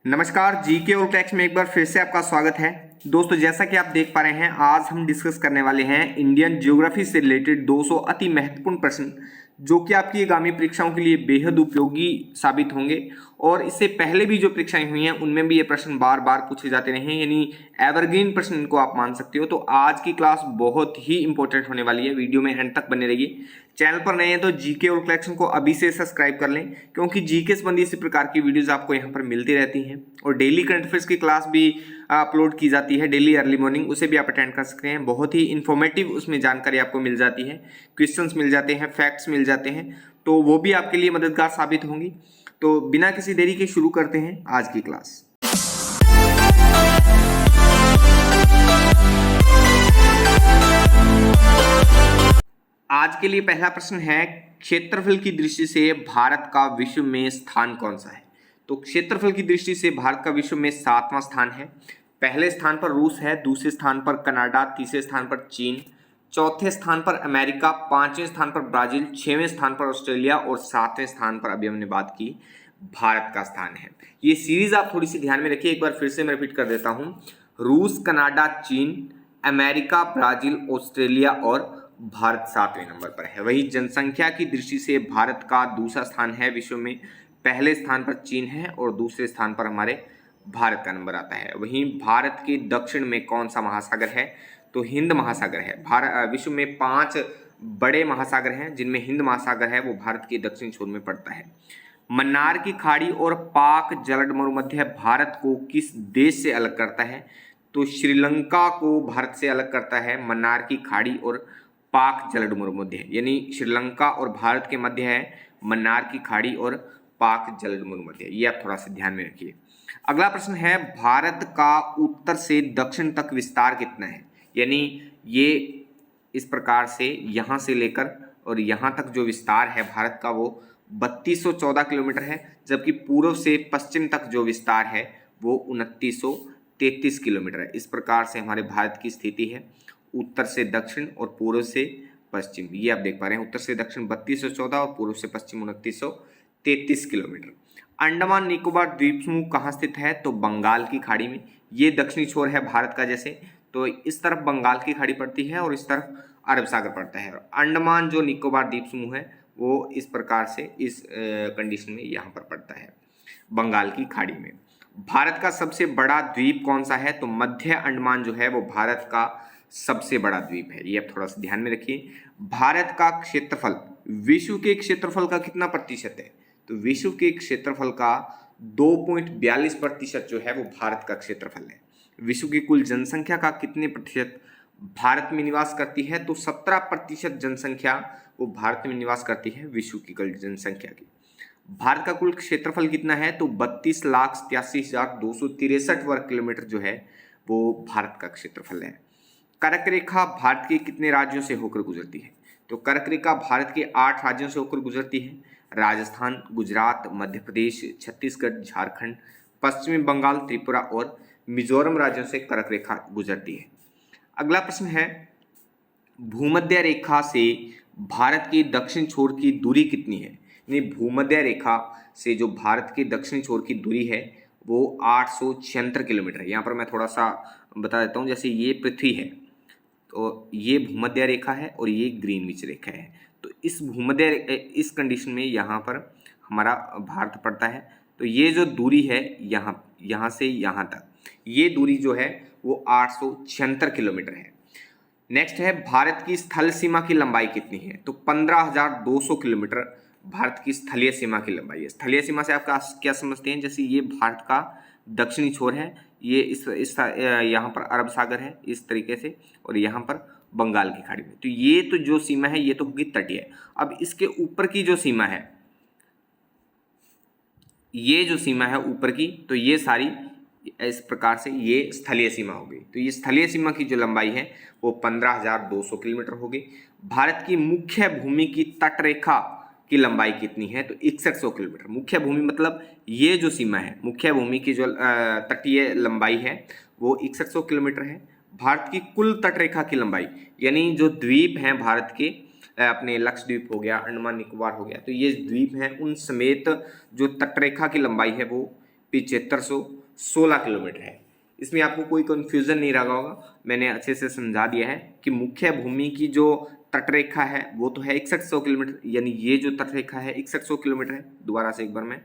नमस्कार, जीके और टैक्स में एक बार फिर से आपका स्वागत है। दोस्तों, जैसा कि आप देख पा रहे हैं, आज हम डिस्कस करने वाले हैं इंडियन ज्योग्राफी से रिलेटेड 200 अति महत्वपूर्ण प्रश्न जो कि आपकी आगामी परीक्षाओं के लिए बेहद उपयोगी साबित होंगे। और इससे पहले भी जो परीक्षाएं हुई हैं उनमें भी ये प्रश्न बार बार पूछे जाते रहे हैं, यानी एवरग्रीन प्रश्न इनको आप मान सकते हो। तो आज की क्लास बहुत ही इंपॉर्टेंट होने वाली है, वीडियो में एंड तक बने रहिए। चैनल पर नए हैं तो जीके और कलेक्शन को अभी से सब्सक्राइब कर लें, क्योंकि जीके संबंधी इसी प्रकार की वीडियोस आपको यहाँ पर मिलती रहती हैं। और डेली करंट अफेयर्स की क्लास भी अपलोड की जाती है डेली अर्ली मॉर्निंग, उसे भी आप अटेंड कर सकते हैं। बहुत ही इन्फॉर्मेटिव उसमें जानकारी आपको मिल जाती है, क्वेश्चंस मिल जाते हैं, फैक्ट्स मिल जाते हैं, तो वो भी आपके लिए मददगार साबित होंगी। तो बिना किसी देरी के शुरू करते हैं आज की क्लास। आज के लिए पहला प्रश्न है, क्षेत्रफल की दृष्टि से भारत का विश्व में स्थान कौन सा है? तो क्षेत्रफल की दृष्टि से भारत का विश्व में 7वां स्थान है। पहले स्थान पर रूस है, दूसरे स्थान पर कनाडा, तीसरे स्थान पर चीन, चौथे स्थान पर अमेरिका, पांचवें स्थान पर ब्राजील, छठवें स्थान पर ऑस्ट्रेलिया और सातवें स्थान पर अभी हमने बात की भारत का स्थान है। ये सीरीज आप थोड़ी सी ध्यान में रखिए, एक बार फिर से मैं रिपीट कर देता हूं। रूस, कनाडा, चीन, अमेरिका, ब्राजील, ऑस्ट्रेलिया और भारत 7वें नंबर पर है। वही जनसंख्या की दृष्टि से भारत का दूसरा स्थान है विश्व में। पहले स्थान पर चीन है और दूसरे स्थान पर हमारे भारत का नंबर आता है। वहीं भारत के दक्षिण में कौन सा महासागर है? तो हिंद महासागर है। विश्व में 5 बड़े महासागर हैं, जिनमें हिंद महासागर है, वो भारत के दक्षिण छोर में पड़ता है। मन्नार की खाड़ी और पाक जलद मरुमध्य भारत को किस देश से अलग करता है? तो श्रीलंका को भारत से अलग करता है मन्नार की खाड़ी और पाक जलद मरुमध्य, यानी श्रीलंका और भारत के मध्य है मन्नार की खाड़ी और पाक जलद मरुमध्य। ये आप थोड़ा सा ध्यान में रखिए। अगला प्रश्न है, भारत का उत्तर से दक्षिण तक विस्तार कितना है? यानी ये इस प्रकार से यहाँ से लेकर और यहाँ तक जो विस्तार है भारत का वो 3214 किलोमीटर है, जबकि पूर्व से पश्चिम तक जो विस्तार है वो 2933 किलोमीटर है। इस प्रकार से हमारे भारत की स्थिति है, उत्तर से दक्षिण और पूर्व से पश्चिम। ये आप देख पा रहे हैं, उत्तर से दक्षिण 3214 और पूर्व से पश्चिम 2933 किलोमीटर। अंडमान निकोबार द्वीप समूह कहाँ स्थित है? तो बंगाल की खाड़ी में। ये दक्षिणी छोर है भारत का, जैसे तो इस तरफ बंगाल की खाड़ी पड़ती है और इस तरफ अरब सागर पड़ता है। अंडमान जो निकोबार द्वीप समूह है वो इस प्रकार से इस कंडीशन में यहाँ पर पड़ता है, बंगाल की खाड़ी में। भारत का सबसे बड़ा द्वीप कौन सा है? तो मध्य अंडमान जो है वो भारत का सबसे बड़ा द्वीप है। ये आप थोड़ा सा ध्यान में रखिए। भारत का क्षेत्रफल विश्व के क्षेत्रफल का कितना प्रतिशत है? तो विश्व के क्षेत्रफल का 2.42% जो है वो भारत का क्षेत्रफल है। विश्व की कुल जनसंख्या का कितने प्रतिशत भारत में निवास करती है? तो 17% जनसंख्या वो भारत में निवास करती है विश्व की कुल जनसंख्या की। भारत का कुल क्षेत्रफल कितना है? तो 32,87,263 वर्ग किलोमीटर जो है वो भारत का क्षेत्रफल है। कर्क रेखा भारत के कितने राज्यों से होकर गुजरती है? तो कर्क रेखा भारत के 8 राज्यों से होकर गुजरती है। राजस्थान, गुजरात, मध्य प्रदेश, छत्तीसगढ़, झारखंड, पश्चिमी बंगाल, त्रिपुरा और मिजोरम राज्यों से कर्क रेखा गुजरती है। अगला प्रश्न है, भूमध्य रेखा से भारत के दक्षिण छोर की दूरी कितनी है? यानी भूमध्य रेखा से जो भारत के दक्षिण छोर की दूरी है वो 876 किलोमीटर है। यहाँ पर मैं थोड़ा सा बता देता हूँ, जैसे ये पृथ्वी है तो ये भूमध्य रेखा है और ये ग्रीनविच रेखा है। तो इस कंडीशन में यहाँ पर हमारा भारत पड़ता है। तो ये जो दूरी है यहाँ से यहाँ तक, ये दूरी जो है वो 876 किलोमीटर है। नेक्स्ट है, भारत की स्थल सीमा की लंबाई कितनी है? तो 15,200 किलोमीटर भारत की स्थलीय सीमा की लंबाई है। स्थलीय सीमा से आप क्या समझते हैं? जैसे ये भारत का दक्षिणी छोर है, ये इस यहाँ पर अरब सागर है इस तरीके से, और यहाँ पर बंगाल की खाड़ी में। तो ये तो जो सीमा है ये तो होगी तटीय। अब इसके ऊपर की जो सीमा है, ये जो सीमा है ऊपर की, तो ये सारी इस प्रकार से ये स्थलीय सीमा हो गई। तो ये स्थलीय सीमा की जो लंबाई है वो 15,200 किलोमीटर होगी। भारत की मुख्य भूमि की तट रेखा की लंबाई कितनी है? तो 6100 किलोमीटर। मुख्य भूमि मतलब ये जो सीमा है, मुख्य भूमि की जो तटीय लंबाई है वो 6100 किलोमीटर है। भारत की कुल तट रेखा की लंबाई, यानी जो द्वीप हैं भारत के, अपने लक्षद्वीप हो गया, अंडमान निकोबार हो गया, तो ये द्वीप हैं, उन समेत जो तटरेखा की लंबाई है वो 7516 किलोमीटर है। इसमें आपको कोई कन्फ्यूज़न नहीं रहा होगा, मैंने अच्छे से समझा दिया है कि मुख्य भूमि की जो तटरेखा है वो तो है 6100 किलोमीटर, यानी ये जो तटरेखा है 6100 किलोमीटर है। दोबारा से एक बार मैं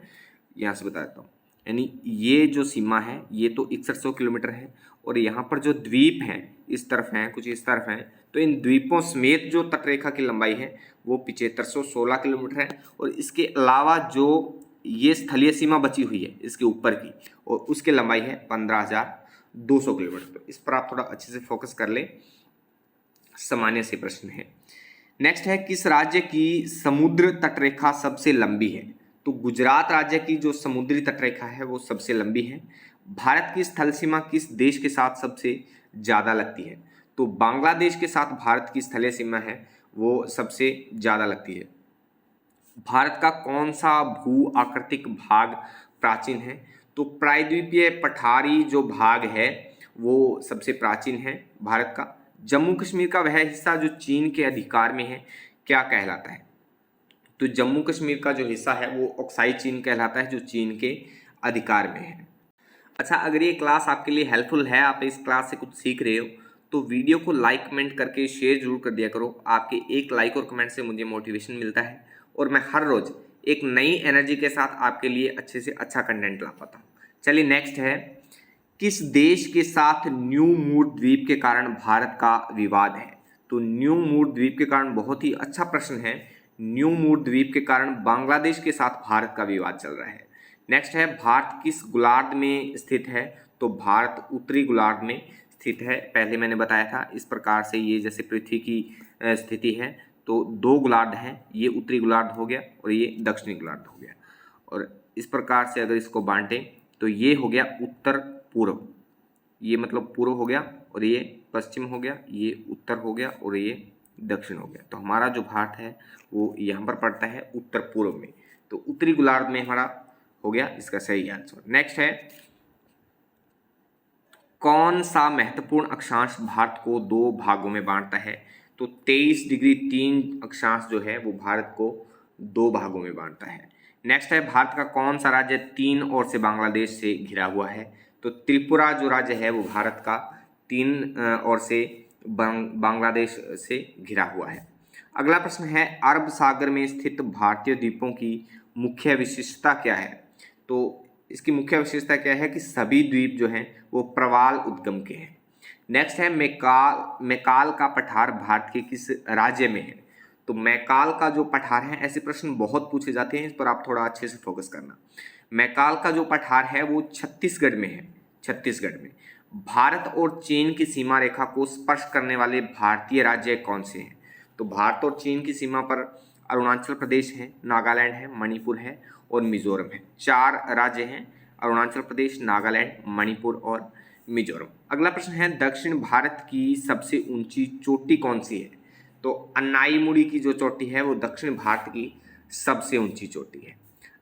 यहाँ से बता देता हूँ, यानी ये जो सीमा है ये तो 6100 किलोमीटर है, और यहाँ पर जो द्वीप हैं इस तरफ हैं, कुछ इस तरफ हैं, तो इन द्वीपों समेत जो तटरेखा की लंबाई है वो 7516 किलोमीटर है। और इसके अलावा जो ये स्थलीय सीमा बची हुई है इसके ऊपर की, और उसकी लंबाई है 15200 किलोमीटर। तो इस पर आप थोड़ा अच्छे से फोकस कर ले, सामान्य से प्रश्न है। नेक्स्ट है, किस राज्य की समुद्र तटरेखा सबसे लंबी है? तो गुजरात राज्य की जो समुद्री तटरेखा है वो सबसे लंबी है। भारत की स्थल सीमा किस देश के साथ सबसे ज़्यादा लगती है? तो बांग्लादेश के साथ भारत की स्थलीय सीमा है वो सबसे ज़्यादा लगती है। भारत का कौन सा भू आकृतिक भाग प्राचीन है? तो प्रायद्वीपीय पठारी जो भाग है वो सबसे प्राचीन है भारत का। जम्मू कश्मीर का वह हिस्सा जो चीन के अधिकार में है क्या कहलाता है? तो जम्मू कश्मीर का जो हिस्सा है वो ऑक्साई चीन कहलाता है, जो चीन के अधिकार में है। अच्छा, अगर ये क्लास आपके लिए हेल्पफुल है, आप इस क्लास से कुछ सीख रहे हो, तो वीडियो को लाइक कमेंट करके शेयर जरूर कर दिया करो। आपके एक लाइक और कमेंट से मुझे मोटिवेशन मिलता है, और मैं हर रोज़ एक नई एनर्जी के साथ आपके लिए अच्छे से अच्छा कंटेंट ला पाता हूँ। चलिए नेक्स्ट है, किस देश के साथ न्यू मूर द्वीप के कारण भारत का विवाद है? तो न्यू मूर द्वीप के कारण बहुत ही अच्छा प्रश्न है। न्यू मूर द्वीप के कारण बांग्लादेश के साथ भारत का विवाद चल रहा है। नेक्स्ट है, भारत किस गोलार्ध में स्थित है? तो भारत उत्तरी गोलार्ध में स्थित है। पहले मैंने बताया था इस प्रकार से, ये जैसे पृथ्वी की स्थिति है तो दो गोलार्ध हैं, ये उत्तरी गोलार्ध हो गया और ये दक्षिणी गोलार्ध हो गया। और इस प्रकार से अगर इसको बांटें तो ये हो गया उत्तर पूर्व, ये मतलब पूर्व हो गया, और ये पश्चिम हो गया, ये उत्तर हो गया, और ये दक्षिण हो गया। तो हमारा जो भारत है वो यहाँ पर पड़ता है उत्तर पूर्व में, तो उत्तरी गोलार्ध में हमारा हो गया इसका सही आंसर। नेक्स्ट है, कौन सा महत्वपूर्ण अक्षांश भारत को दो भागों में बांटता है? तो 23 डिग्री 3 अक्षांश जो है वो भारत को दो भागों में बांटता है। नेक्स्ट है, भारत का कौन सा राज्य तीन ओर से बांग्लादेश से घिरा हुआ है? तो त्रिपुरा जो राज्य है वो भारत का तीन ओर से बांग्लादेश से घिरा हुआ है। अगला प्रश्न है, अरब सागर में स्थित भारतीय द्वीपों की मुख्य विशेषता क्या है? तो इसकी मुख्य विशेषता क्या है कि सभी द्वीप जो हैं वो प्रवाल उद्गम के हैं। नेक्स्ट है, मैकाल का पठार भारत के किस राज्य में है? तो मैकाल का जो पठार है, ऐसे प्रश्न बहुत पूछे जाते हैं, इस पर आप थोड़ा अच्छे से फोकस करना। मैकाल का जो पठार है वो छत्तीसगढ़ में है। छत्तीसगढ़ में। भारत और चीन की सीमा रेखा को स्पर्श करने वाले भारतीय राज्य कौन से हैं? तो भारत और चीन की सीमा पर अरुणाचल प्रदेश है, नागालैंड है, मणिपुर है और मिजोरम है। 4 राज्य हैं, अरुणाचल प्रदेश, नागालैंड, मणिपुर और मिजोरम। अगला प्रश्न है, दक्षिण भारत की सबसे ऊंची चोटी कौन सी है? तो अन्नाईमुड़ी की जो चोटी है वो दक्षिण भारत की सबसे ऊंची चोटी है।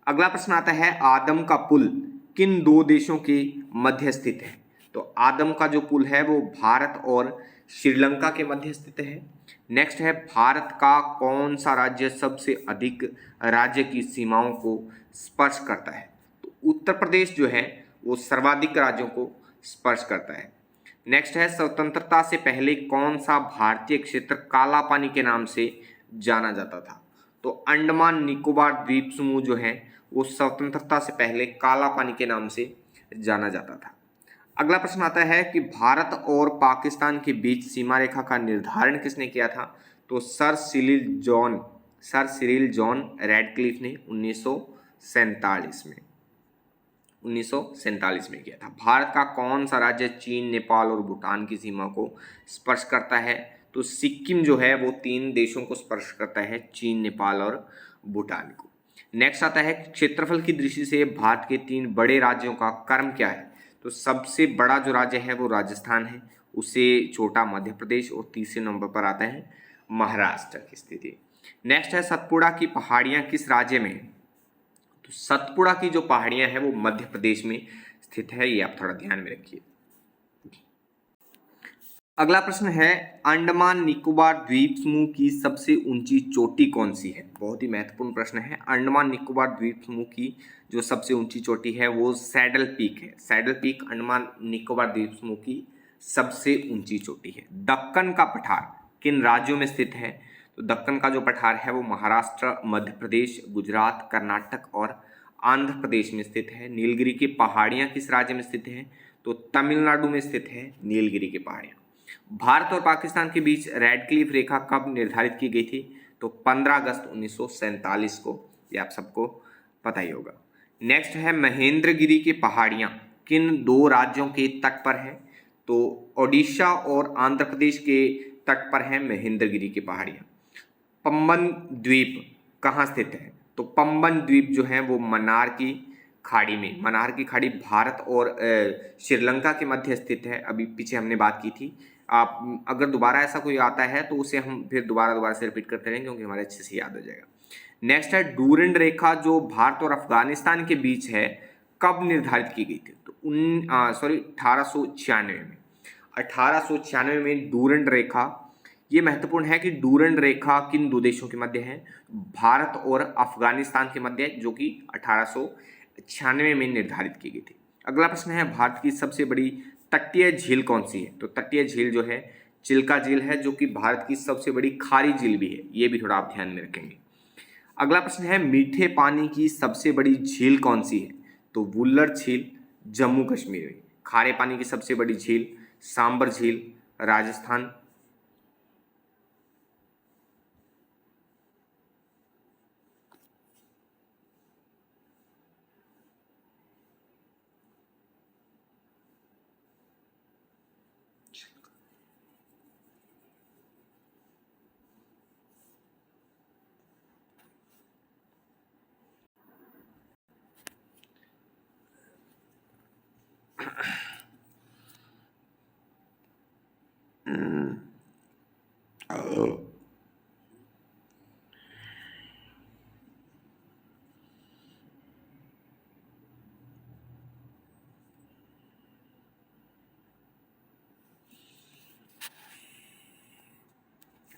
अगला प्रश्न आता है, आदम का पुल किन दो देशों के मध्य स्थित है? तो आदम का जो पुल है वो भारत और श्रीलंका के मध्य स्थित है। नेक्स्ट है, भारत का कौन सा राज्य सबसे अधिक राज्य की सीमाओं को स्पर्श करता है? तो उत्तर प्रदेश जो है वो सर्वाधिक राज्यों को स्पर्श करता है। नेक्स्ट है, स्वतंत्रता से पहले कौन सा भारतीय क्षेत्र काला पानी के नाम से जाना जाता था? तो अंडमान निकोबार द्वीप समूह जो है वो स्वतंत्रता से पहले काला पानी के नाम से जाना जाता था। अगला प्रश्न आता है कि भारत और पाकिस्तान के बीच सीमा रेखा का निर्धारण किसने किया था? तो सर सिरिल जॉन रैडक्लिफ ने 1947 में किया था। भारत का कौन सा राज्य चीन, नेपाल और भूटान की सीमा को स्पर्श करता है? तो सिक्किम जो है वो 3 देशों को स्पर्श करता है, चीन, नेपाल और भूटान को। नेक्स्ट आता है, क्षेत्रफल की दृष्टि से भारत के 3 बड़े राज्यों का क्रम क्या है? तो सबसे बड़ा जो राज्य है वो राजस्थान है, उससे छोटा मध्य प्रदेश, और तीसरे नंबर पर आता है महाराष्ट्र की स्थिति। नेक्स्ट है, सतपुड़ा की पहाड़ियाँ किस राज्य में है? तो सतपुड़ा की जो पहाड़ियाँ हैं वो मध्य प्रदेश में स्थित है, ये आप थोड़ा ध्यान में रखिए। अगला प्रश्न है, अंडमान निकोबार द्वीप समूह की सबसे ऊंची चोटी कौन सी है? बहुत ही महत्वपूर्ण प्रश्न है। अंडमान निकोबार द्वीप समूह की जो सबसे ऊंची चोटी है वो सैडल पीक है। सैडल पीक अंडमान निकोबार द्वीप समूह की सबसे ऊंची चोटी है। दक्कन का पठार किन राज्यों में स्थित है? तो दक्कन का जो पठार है वो महाराष्ट्र, मध्य प्रदेश, गुजरात, कर्नाटक और आंध्र प्रदेश में स्थित है। नीलगिरी की पहाड़ियां किस राज्य में स्थित है? तो तमिलनाडु में स्थित है नीलगिरी की पहाड़ियां। भारत और पाकिस्तान के बीच रेड क्लिफ रेखा कब निर्धारित की गई थी? तो 15 अगस्त 1947 को। ये आप सबको पता ही होगा। नेक्स्ट है, महेंद्रगिरी की पहाड़ियां किन दो राज्यों के तट पर है? तो ओडिशा और आंध्र प्रदेश के तट पर है महेंद्रगिरी की पहाड़ियां। पंबन द्वीप कहाँ स्थित है? तो पंबन द्वीप जो है वो मन्नार की खाड़ी में, मन्नार की खाड़ी भारत और श्रीलंका के मध्य स्थित है। अभी पीछे हमने बात की थी। आप अगर दोबारा ऐसा कोई आता है तो उसे हम फिर दोबारा से रिपीट करते रहेंगे क्योंकि हमारे अच्छे से याद हो जाएगा। नेक्स्ट है, डूरंड रेखा जो भारत और अफगानिस्तान के बीच है कब निर्धारित की गई थी? तो 1896 में। 1896 में डूरंड रेखा, ये महत्वपूर्ण है कि डूरंड रेखा किन दो देशों के मध्य है? भारत और अफगानिस्तान के मध्य, जो कि 1896 में निर्धारित की गई थी। अगला प्रश्न है, भारत की सबसे बड़ी तटीय झील कौन सी है? तो तटीय झील जो है चिल्का झील है, जो कि भारत की सबसे बड़ी खारी झील भी है। ये भी थोड़ा आप ध्यान में रखेंगे। अगला प्रश्न है, मीठे पानी की सबसे बड़ी झील कौन सी है? तो वुल्लर झील जम्मू कश्मीर में। खारे पानी की सबसे बड़ी झील सांबर झील राजस्थान।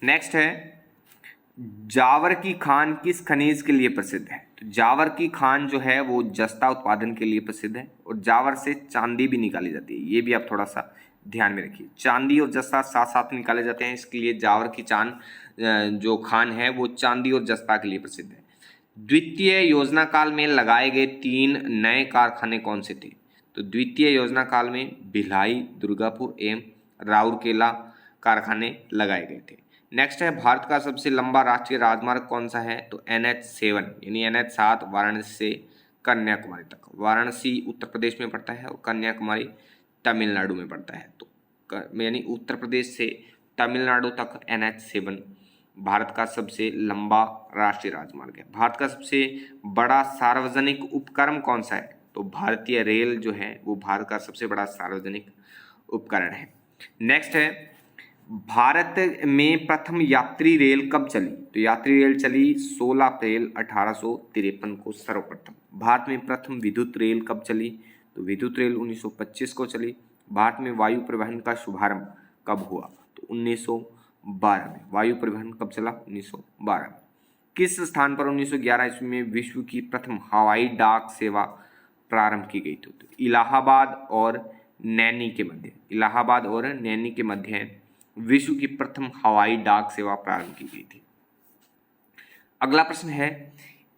नेक्स्ट है, जावर की खान किस खनिज के लिए प्रसिद्ध है? तो जावर की खान जो है वो जस्ता उत्पादन के लिए प्रसिद्ध है और जावर से चांदी भी निकाली जाती है। ये भी आप थोड़ा सा ध्यान में रखिए। चांदी और जस्ता साथ साथ निकाले जाते हैं, इसके लिए जावर की जो खान है वो चांदी और जस्ता के लिए प्रसिद्ध है। द्वितीय योजना काल में लगाए गए 3 नए कारखाने कौन से थे? तो द्वितीय योजना काल में भिलाई, दुर्गापुर एवं राउरकेला कारखाने लगाए गए थे। नेक्स्ट है, भारत का सबसे लंबा राष्ट्रीय राजमार्ग कौन सा है? तो NH7 यानी NH7 वाराणसी से कन्याकुमारी तक। वाराणसी उत्तर प्रदेश में पड़ता है और कन्याकुमारी तमिलनाडु में पड़ता है। तो यानी उत्तर प्रदेश से तमिलनाडु तक NH7 भारत का सबसे लंबा राष्ट्रीय राजमार्ग है। भारत का सबसे बड़ा सार्वजनिक उपक्रम कौन सा है? तो भारतीय रेल जो है वो भारत का सबसे बड़ा सार्वजनिक उपकरण है। नेक्स्ट है, भारत में प्रथम यात्री रेल कब चली? तो यात्री रेल चली 16 अप्रैल 1853 को सर्वप्रथम। भारत में प्रथम विद्युत रेल कब चली? तो विद्युत रेल 1925 को चली। भारत में वायु परिवहन का शुभारंभ कब हुआ? तो 1912 में। वायु परिवहन कब चला? 1912 में। किस स्थान पर 1911 ईस्वी में विश्व की प्रथम हवाई डाक सेवा प्रारंभ की गई थी? तो इलाहाबाद और नैनी के मध्य। इलाहाबाद और नैनी के मध्य विश्व की प्रथम हवाई डाक सेवा प्रारंभ की गई थी। अगला प्रश्न है,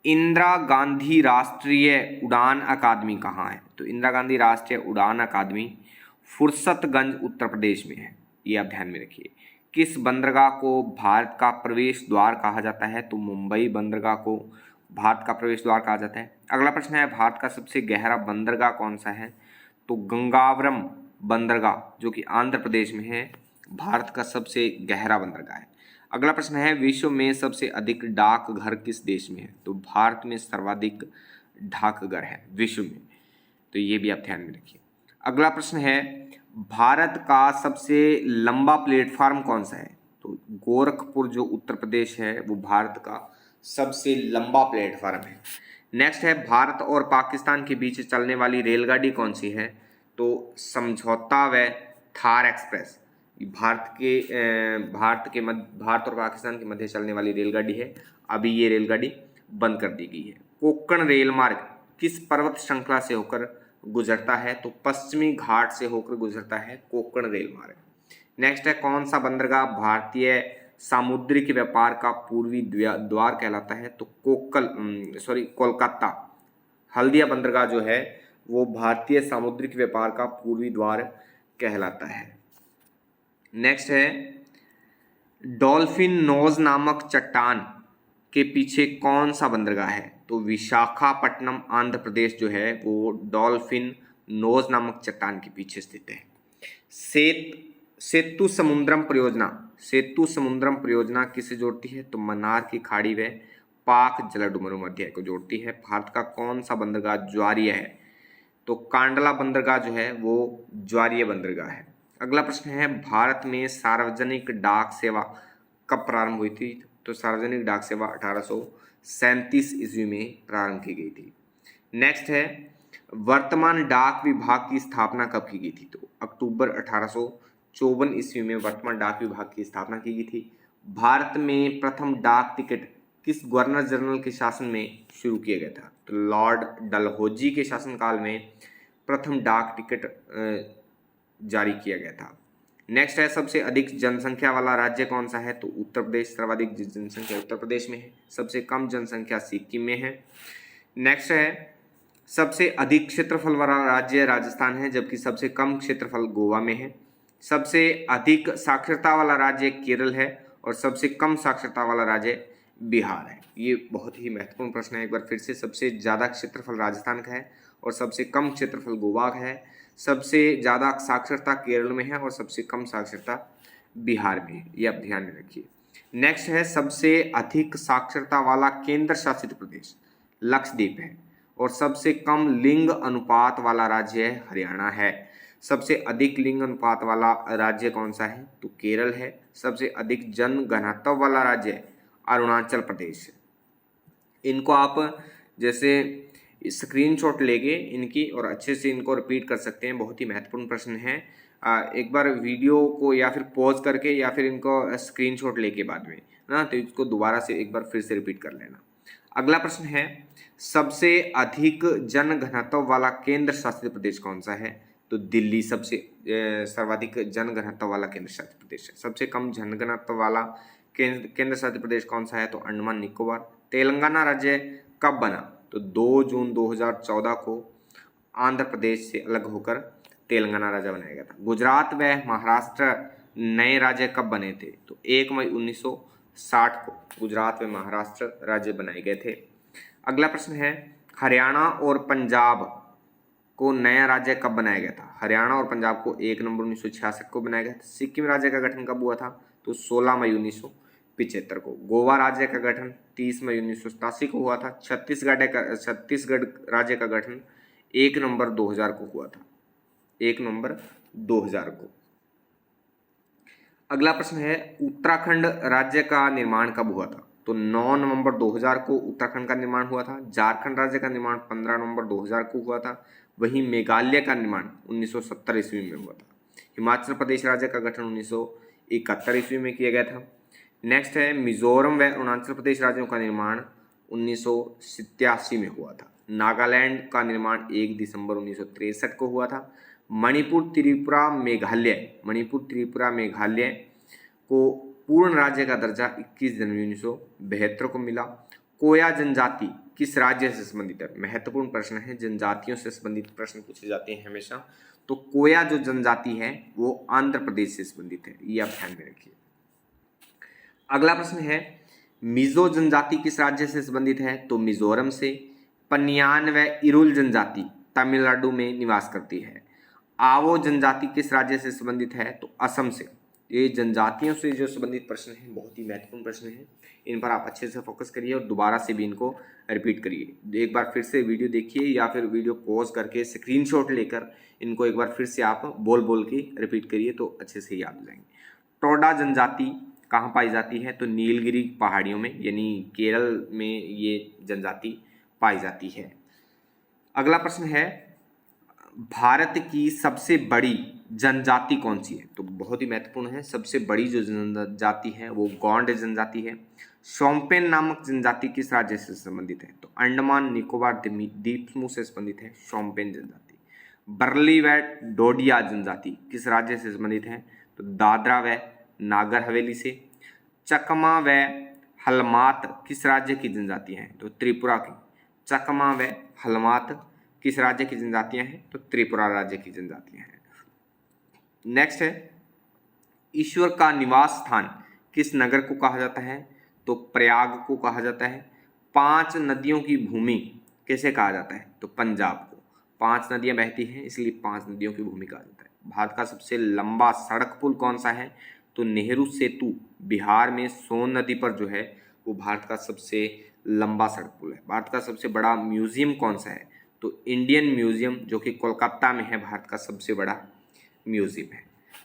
इंदिरा गांधी राष्ट्रीय उड़ान अकादमी कहाँ है? तो इंदिरा गांधी राष्ट्रीय उड़ान अकादमी फुर्सतगंज उत्तर प्रदेश में है। ये आप ध्यान में रखिए। किस बंदरगाह को भारत का प्रवेश द्वार कहा जाता है? तो मुंबई बंदरगाह को भारत का प्रवेश द्वार कहा जाता है। अगला प्रश्न है, भारत का सबसे गहरा बंदरगाह कौन सा है? तो गंगावरम बंदरगाह जो कि आंध्र प्रदेश में है, भारत का सबसे गहरा बंदरगाह है। अगला प्रश्न है, विश्व में सबसे अधिक डाकघर किस देश में है? तो भारत में सर्वाधिक डाकघर है विश्व में। तो ये भी आप ध्यान में रखिए। अगला प्रश्न है, भारत का सबसे लंबा प्लेटफार्म कौन सा है? तो गोरखपुर जो उत्तर प्रदेश है वो भारत का सबसे लंबा प्लेटफार्म है। नेक्स्ट है, भारत और पाकिस्तान के बीच चलने वाली रेलगाड़ी कौन सी है? तो समझौता व थार एक्सप्रेस भारत और पाकिस्तान के मध्य चलने वाली रेलगाड़ी है। अभी ये रेलगाड़ी बंद कर दी गई है। कोंकण रेल मार्ग किस पर्वत श्रृंखला से होकर गुजरता है? तो पश्चिमी घाट से होकर गुजरता है कोंकण रेल मार्ग। नेक्स्ट है, कौन सा बंदरगाह भारतीय सामुद्रिक व्यापार का पूर्वी द्वार कहलाता है? तो कोलकाता। हल्दिया बंदरगाह जो है वो भारतीय सामुद्रिक व्यापार का पूर्वी द्वार कहलाता है। नेक्स्ट है, डॉल्फिन नोज नामक चट्टान के पीछे कौन सा बंदरगाह है? तो विशाखापट्टनम आंध्र प्रदेश जो है वो डॉल्फिन नोज नामक चट्टान के पीछे स्थित है। सेतु समुद्रम परियोजना किसे जोड़ती है? तो मन्नार की खाड़ी व पाक जलडुमरू मध्य को जोड़ती है। भारत का कौन सा बंदरगाह ज्वारीय है? तो कांडला बंदरगाह जो है वो ज्वारीय बंदरगाह है। अगला प्रश्न है, भारत में सार्वजनिक डाक सेवा कब प्रारंभ हुई थी? तो सार्वजनिक डाक सेवा 1837 ईस्वी में प्रारंभ की गई थी। नेक्स्ट है, वर्तमान डाक विभाग की स्थापना कब की गई थी? तो अक्टूबर 1854 ईस्वी में वर्तमान डाक विभाग की स्थापना की गई थी। भारत में प्रथम डाक टिकट किस गवर्नर जनरल के शासन में शुरू किया गया था? तो लॉर्ड डलहौजी के शासनकाल में प्रथम डाक टिकट जारी किया गया था। नेक्स्ट है, सबसे अधिक जनसंख्या वाला राज्य कौन सा है? तो उत्तर प्रदेश। सर्वाधिक जनसंख्या उत्तर प्रदेश में है। सबसे कम जनसंख्या सिक्किम में है। नेक्स्ट है, सबसे अधिक क्षेत्रफल वाला राज्य राजस्थान है, जबकि सबसे कम क्षेत्रफल गोवा में है। सबसे अधिक साक्षरता वाला राज्य केरल है और सबसे कम साक्षरता वाला राज्य बिहार है। ये बहुत ही महत्वपूर्ण प्रश्न है। एक बार फिर से, सबसे ज़्यादा क्षेत्रफल राजस्थान का है और सबसे कम क्षेत्रफल गोवा का है। सबसे ज़्यादा साक्षरता केरल में है और सबसे कम साक्षरता बिहार में है। ये आप ध्यान में रखिए। नेक्स्ट है, सबसे अधिक साक्षरता वाला केंद्र शासित प्रदेश लक्षद्वीप है और सबसे कम लिंग अनुपात वाला राज्य हरियाणा है। सबसे अधिक लिंग अनुपात वाला राज्य कौन सा है? तो केरल है। सबसे अधिक जन घनत्व वाला राज्य अरुणाचल प्रदेश है। इनको आप जैसे स्क्रीनशॉट लेके इनकी और अच्छे से इनको रिपीट कर सकते हैं। बहुत ही महत्वपूर्ण प्रश्न है। एक बार वीडियो को या फिर पॉज करके या फिर इनको स्क्रीनशॉट लेके बाद में ना, तो इसको दोबारा से एक बार फिर से रिपीट कर लेना। अगला प्रश्न है, सबसे अधिक जन घनत्व वाला केंद्र शासित प्रदेश कौन सा है? तो दिल्ली सबसे सर्वाधिक जन घनत्व वाला केंद्र शासित प्रदेश है। सबसे कम जन घनत्व वाला केंद्र शासित प्रदेश कौन सा है? तो अंडमान निकोबार। तेलंगाना राज्य कब बना? तो 2 जून 2014 को आंध्र प्रदेश से अलग होकर तेलंगाना राज्य बनाया गया था। गुजरात व महाराष्ट्र नए राज्य कब बने थे? तो 1 मई 1960 को गुजरात व महाराष्ट्र राज्य बनाए गए थे। अगला प्रश्न है, हरियाणा और पंजाब को नया राज्य कब बनाया गया था? हरियाणा और पंजाब को 1 नवंबर 1966 को बनाया गया था। सिक्किम राज्य का गठन कब हुआ था? तो 16 मई 1975 को। गोवा राज्य का गठन 30 मई 1987 को हुआ था। छत्तीसगढ़ राज्य का गठन 1 नवंबर 2000 को हुआ था। 1 नवंबर 2000 को। अगला प्रश्न है, उत्तराखंड राज्य का निर्माण कब हुआ था? तो 9 नवंबर 2000 को उत्तराखंड का निर्माण हुआ था। झारखंड राज्य का निर्माण 15 नवंबर 2000 को हुआ था। वहीं मेघालय का निर्माण 1970 ईस्वी में हुआ था। हिमाचल प्रदेश राज्य का गठन 1971 ईस्वी में किया गया था। नेक्स्ट है, मिजोरम व अरुणाचल प्रदेश राज्यों का निर्माण 1987 में हुआ था। नागालैंड का निर्माण 1 दिसंबर 1963 को हुआ था। मणिपुर त्रिपुरा मेघालय को पूर्ण राज्य का दर्जा 21 जनवरी 1972 को मिला। कोया जनजाति किस राज्य से संबंधित है? महत्वपूर्ण प्रश्न है। जनजातियों से संबंधित प्रश्न पूछे जाते हैं हमेशा। तो कोया जो जनजाति है वो आंध्र प्रदेश से संबंधित है। ये आप ध्यान में रखिए। अगला प्रश्न है, मिजो जनजाति किस राज्य से संबंधित है? तो मिजोरम से। पनियान व इरुल जनजाति तमिलनाडु में निवास करती है। आवो जनजाति किस राज्य से संबंधित है? तो असम से। ये जनजातियों से जो संबंधित प्रश्न है बहुत ही महत्वपूर्ण प्रश्न है। इन पर आप अच्छे से फोकस करिए और दोबारा से भी इनको रिपीट करिए। एक बार फिर से वीडियो देखिए या फिर वीडियो पॉज करके स्क्रीनशॉट लेकर इनको एक बार फिर से आप बोल बोल के रिपीट करिए तो अच्छे से याद हो जाएंगे। टोडा जनजाति कहाँ पाई जाती है? तो नीलगिरी पहाड़ियों में, यानी केरल में ये जनजाति पाई जाती है। अगला प्रश्न है, भारत की सबसे बड़ी जनजाति कौन सी है? तो बहुत ही महत्वपूर्ण है। सबसे बड़ी जो जनजाति है वो गौंड जनजाति है। शोम्पेन नामक जनजाति किस राज्य से संबंधित है? तो अंडमान निकोबार द्वीप समूह से संबंधित है शोम्पेन जनजाति। बर्ली व डोडिया जनजाति किस राज्य से संबंधित है? तो दादरा व नागर हवेली से। चकमा व हलमात किस राज्य की जनजातियां हैं? तो त्रिपुरा की। चकमा व हलमात किस राज्य की जनजातियां हैं? तो त्रिपुरा राज्य की जनजातियां हैं। नेक्स्ट है, ईश्वर का निवास स्थान किस नगर को कहा जाता है? तो प्रयाग को कहा जाता है। 5 नदियों की भूमि कैसे कहा जाता है? तो पंजाब को। 5 नदियां बहती हैं इसलिए 5 नदियों की भूमि कहा जाता है। भारत का सबसे लंबा सड़क पुल कौन सा है? तो नेहरू सेतु बिहार में सोन नदी पर जो है वो भारत का सबसे लंबा सड़क पुल है। भारत का सबसे बड़ा म्यूजियम कौन सा है? तो इंडियन म्यूजियम जो कि कोलकाता में है, भारत का सबसे बड़ा म्यूजियम है।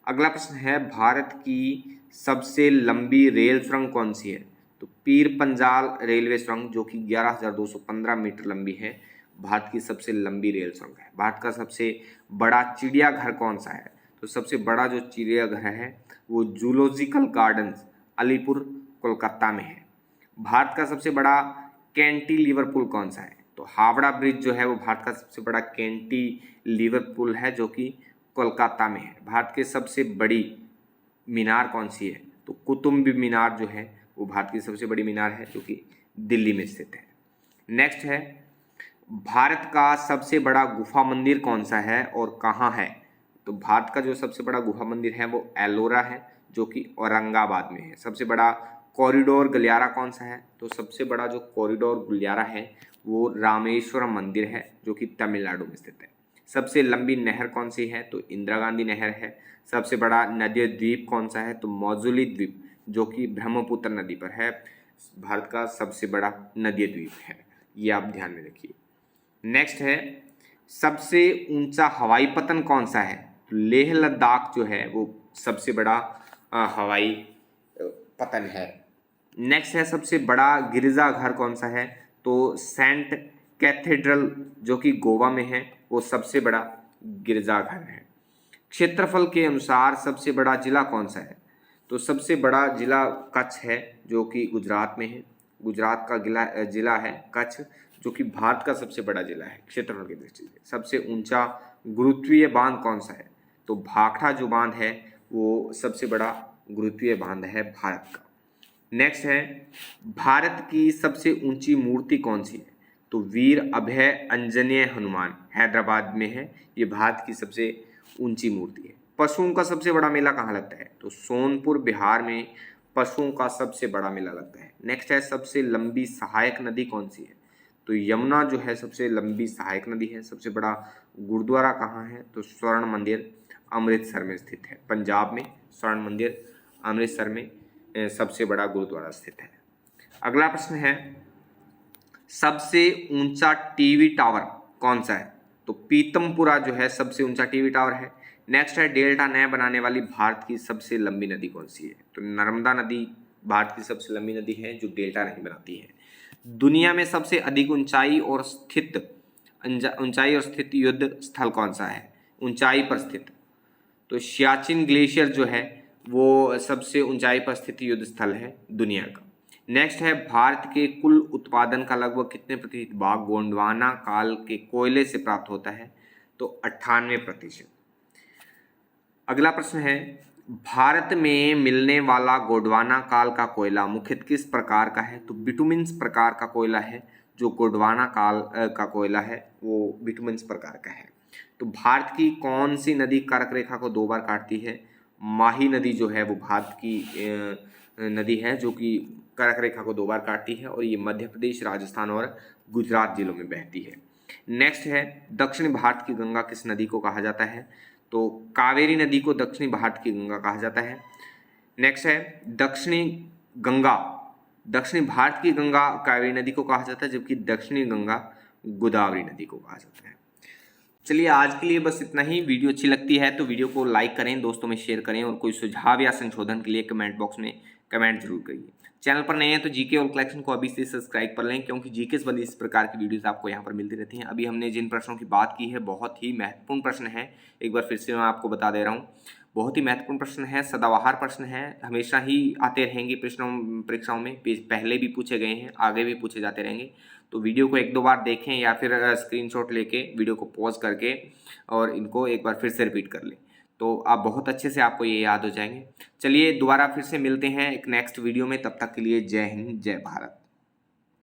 अगला प्रश्न है, भारत की सबसे लंबी रेल सुरंग कौन सी है? तो पीर पंजाल रेलवे सुरंग जो कि 11,215 मीटर लंबी है, भारत की सबसे लंबी रेल सुरंग है। भारत का सबसे बड़ा चिड़ियाघर कौन सा है? तो सबसे बड़ा जो चिड़ियाघर है वो जूलॉजिकल गार्डन्स अलीपुर कोलकाता में है। भारत का सबसे बड़ा कैंटिलीवर पुल कौन सा है? तो हावड़ा ब्रिज जो है वो भारत का सबसे बड़ा कैंटिलीवर पुल है जो कि कोलकाता में है। भारत की सबसे बड़ी मीनार कौन सी है? तो कुतुब मीनार जो है वो भारत की सबसे बड़ी मीनार है जो कि दिल्ली में स्थित है। नेक्स्ट है, भारत का सबसे बड़ा गुफा मंदिर कौन सा है और कहाँ है? तो भारत का जो सबसे बड़ा गुफा मंदिर है वो एलोरा है जो कि औरंगाबाद में है। सबसे बड़ा कॉरिडोर गलियारा कौन सा है? तो सबसे बड़ा जो कॉरिडोर गलियारा है वो रामेश्वरम मंदिर है जो कि तमिलनाडु में स्थित है। सबसे लंबी नहर कौन सी है? तो इंदिरा गांधी नहर है। सबसे बड़ा नदी द्वीप कौन सा है? तो मौजूली द्वीप जो कि ब्रह्मपुत्र नदी पर है, भारत का सबसे बड़ा नदी द्वीप है। ये आप ध्यान में रखिए। नेक्स्ट है, सबसे ऊंचा हवाई पतन कौन सा है? तो लेह लद्दाख जो है वो सबसे बड़ा हवाई पतन है। नेक्स्ट है, सबसे बड़ा गिरजाघर कौन सा है? तो सेंट कैथेड्रल जो कि गोवा में है वो सबसे बड़ा गिरजाघर है। क्षेत्रफल के अनुसार सबसे बड़ा जिला कौन सा है? तो सबसे बड़ा जिला कच्छ है जो कि गुजरात में है। गुजरात का जिला है कच्छ जो कि भारत का सबसे बड़ा जिला है क्षेत्रफल की दृष्टि से। सबसे ऊंचा गुरुत्वीय बांध कौन सा है? तो भाखड़ा जो बांध है वो सबसे बड़ा गुरुत्वीय बांध है भारत का। नेक्स्ट है, भारत की सबसे ऊंची मूर्ति कौन सी है? तो वीर अभय अंजनेय हनुमान हैदराबाद में है। ये भारत की सबसे ऊंची मूर्ति है। पशुओं का सबसे बड़ा मेला कहाँ लगता है? तो सोनपुर बिहार में पशुओं का सबसे बड़ा मेला लगता है। नेक्स्ट है, सबसे लंबी सहायक नदी कौन सी है? तो यमुना जो है सबसे लंबी सहायक नदी है। सबसे बड़ा गुरुद्वारा कहाँ है? तो स्वर्ण मंदिर अमृतसर में स्थित है। पंजाब में स्वर्ण मंदिर अमृतसर में सबसे बड़ा गुरुद्वारा स्थित है। अगला प्रश्न है, सबसे ऊंचा टीवी टावर कौन सा है? तो पीतमपुरा जो है सबसे ऊंचा टीवी टावर है। नेक्स्ट है, डेल्टा नया बनाने वाली भारत की सबसे लंबी नदी कौन सी है? तो नर्मदा नदी भारत की सबसे लंबी नदी है जो डेल्टा नहीं बनाती है। दुनिया में सबसे अधिक ऊंचाई और स्थित युद्ध स्थल कौन सा है? ऊंचाई पर स्थित। तो सियाचिन ग्लेशियर जो है वो सबसे ऊंचाई पर स्थित युद्ध स्थल है दुनिया का। नेक्स्ट है, भारत के कुल उत्पादन का लगभग कितने प्रतिशत भाग गोंडवाना काल के कोयले से प्राप्त होता है? तो 98%। अगला प्रश्न है, भारत में मिलने वाला गोंडवाना काल का कोयला मुख्यतः किस प्रकार का है? तो बिटुमिन्स प्रकार का कोयला है। जो गोंडवाना काल का कोयला है वो बिटुमिन्स प्रकार का है। तो भारत की कौन सी नदी कर्क रेखा को 2 बार काटती है? माही नदी जो है वो भारत की नदी है जो कि कर्क रेखा को 2 बार काटती है और ये मध्य प्रदेश, राजस्थान और गुजरात जिलों में बहती है। नेक्स्ट है, दक्षिण भारत की गंगा किस नदी को कहा जाता है? तो कावेरी नदी को दक्षिणी भारत की गंगा कहा जाता है। नेक्स्ट है, दक्षिणी भारत की गंगा कावेरी नदी को कहा जाता है जबकि दक्षिणी गंगा गोदावरी नदी को कहा जाता है। चलिए आज के लिए बस इतना ही। वीडियो अच्छी लगती है तो वीडियो को लाइक करें, दोस्तों में शेयर करें और कोई सुझाव या संशोधन के लिए कमेंट बॉक्स में कमेंट जरूर करिए। चैनल पर नए हैं तो जीके और कलेक्शन को अभी से सब्सक्राइब कर लें, क्योंकि जीके से बनी इस प्रकार की वीडियोस आपको यहाँ पर मिलती रहती हैं। अभी हमने जिन प्रश्नों की बात की है बहुत ही महत्वपूर्ण प्रश्न है, एक बार फिर से मैं आपको बता दे रहा हूँ, बहुत ही महत्वपूर्ण प्रश्न है, सदाबहार प्रश्न है, हमेशा ही आते रहेंगे परीक्षाओं में, पहले भी पूछे गए हैं, आगे भी पूछे जाते रहेंगे। तो वीडियो को 1-2 बार देखें या फिर स्क्रीनशॉट लेके वीडियो को पॉज करके और इनको एक बार फिर से रिपीट कर लें, तो आप बहुत अच्छे से आपको ये याद हो जाएंगे। चलिए दोबारा फिर से मिलते हैं एक नेक्स्ट वीडियो में, तब तक के लिए जय हिंद जय भारत।